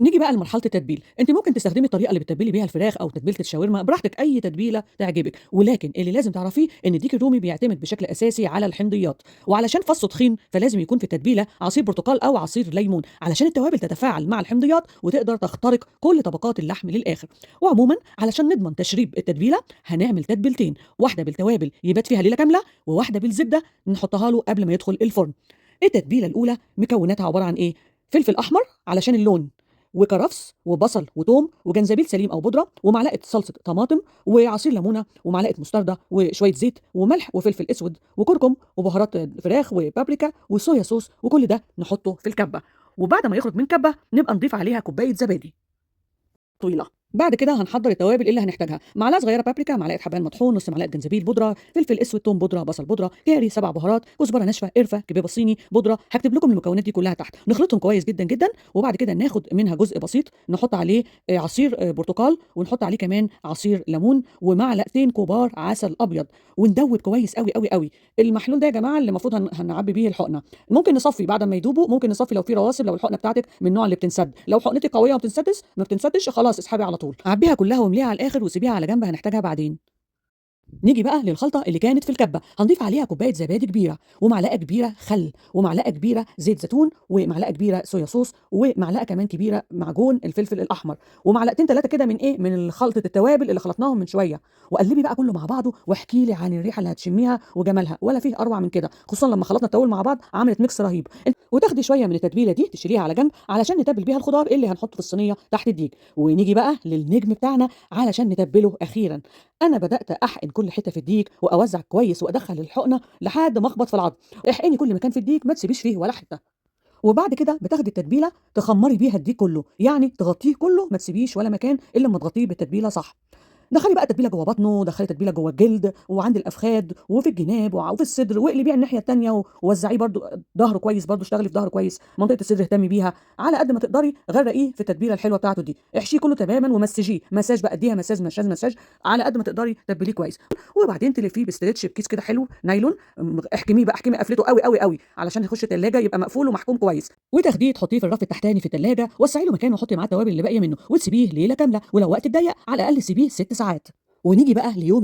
نيجي بقى لمرحلة التتبيل، أنتِ ممكن تستخدمي الطريقة اللي بتتبّلي بيها الفراخ أو تتبيلة الشاورما براحتك، أي تتبيلة تعجبِك، ولكن اللي لازم تعرفيه إن الديك الرومي بيعتمد بشكل أساسي على الحمضيات، وعلشان فصّه تخين فلازم يكون في التتبيلة عصير برتقال أو عصير ليمون، علشان التوابل تتفاعل مع الحمضيات وتقدر تخترق كل طبقات اللحم للآخر. وعمومًا علشان نضمن تشريب التتبيلة هنعمل تتبيلتين، واحدة بالتوابل يبات فيها ليلة كاملة، وواحدة بالزبدة نحطها له قبل ما يدخل الفرن. التتبيلة الأولى مكوناتها عبارة عن إيه؟ فلفل أحمر علشان اللون، وكرفس وبصل وتوم وجنزبيل سليم أو بودرة ومعلقة صلصة طماطم وعصير ليمونة ومعلقة مستردة وشوية زيت وملح وفلفل أسود وكركم وبهارات فراخ وبابريكا وصويا صوص، وكل ده نحطه في الكبة. وبعد ما يخرج من كبة نبقى نضيف عليها كوباية زبادي طويلة. بعد كده هنحضّر التوابل اللي هنحتاجها، معلقة صغيرة بابريكا، معلقة حبهان مطحون، نُص معلقة جنزبيل بودرة، فلفل أسود، توم بودرة، بصل بودرة، كاري، 7 بهارات، كزبرة ناشفة، قرفة، كبيبة صيني بودرة. هاكتب لكم المكونات دي كلها تحت، نخلطهم كويس جدًا، جدًا، وبعد كده ناخد منها جزء بسيط نحط عليه عصير برتقال، ونحط عليه كمان عصير ليمون، ومعلقتين كبار عسل أبيض، وندوّب كويس أوي، أوي، أوي. المحلول ده يا جماعة اللي المفروض هنعبّي بيه الحقنة. ممكن نصفّي بعد ما يدوبوا، ممكن نصفّي لو في رواسب، لو الحقنة بتاعتِك من النوع اللي بتنسد، لو حقنتِك قوية ما بتنسدش خلاص اسحبي على طول. عبّيها كلها وامليها على الآخر وسيبيها على جنب هنحتاجها بعدين. نيجي بقى للخلطة اللي كانت في الكبة، هنضيف عليها كوباية زبادي كبيرة، ومعلقة كبيرة خل، ومعلقة كبيرة زيت زيتون، ومعلقة كبيرة صويا صوص، ومعلقة كمان كبيرة معجون الفلفل الأحمر، ومعلقتين 3 كده من إيه، من خلطة التوابل اللي خلطناهم من شوية، وقلبي بقى كله مع بعضه واحكي لي عن الريحة اللي هتشميها وجمالها، ولا فيه أروع من كده، خصوصًا لمّا خلطنا التوابل مع بعض عملت ميكس رهيب. وتاخدي شوية من التتبيلة دي تشيليها على جنب علشان نتبل بيها الخضار اللي هنحطه في الصينية تحت الديك. ونيجي بقى للنجم بتاعنا علشان نتبله أخيرًا. أنا بدأت أحقن كل حتة في الديك وأوزع كويس وأدخل الحقنة لحد ما أخبط في العظم. احقني كل مكان في الديك ما تسيبيش فيه ولا حتة. وبعد كده بتاخدي التتبيلة تخمري بيها الديك كله، يعني تغطيه كله ما تسيبيش ولا مكان إلا لما تغطيه بالتتبيلة صح. دخلي بقى التتبيله جوه بطنه، دخلي التتبيله جوه الجلد وعند الافخاذ وفي الجناب وفي الصدر، واقلبيه الناحيه التانيه ووزعيه برده ضهره كويس، برده اشتغلي في ضهره كويس، منطقه الصدر اهتمي بيها على قد ما تقدري، غرقيه في التتبيله الحلوه بتاعته دي، احشيه كله تماما ومسجيه مساج بقى، اديها مساج مساج مساج على قد ما تقدري، تبليه كويس. وبعدين تلفيه بستريتش بكيس كده حلو نايلون، احكميه بقى، احكمي قفلته قوي قوي قوي علشان يخش التلاجه يبقى مقفول ومحكوم كويس، وتاخديه تحطيه في الرف التحتاني في التلاجه، وسعي له مكان وحطي معاه التوابل اللي باقيه منه وتسيبيه ليله كامله، ولو وقت ضيق على الاقل سيبيه 6 ساعات. ونيجي بقى ليوم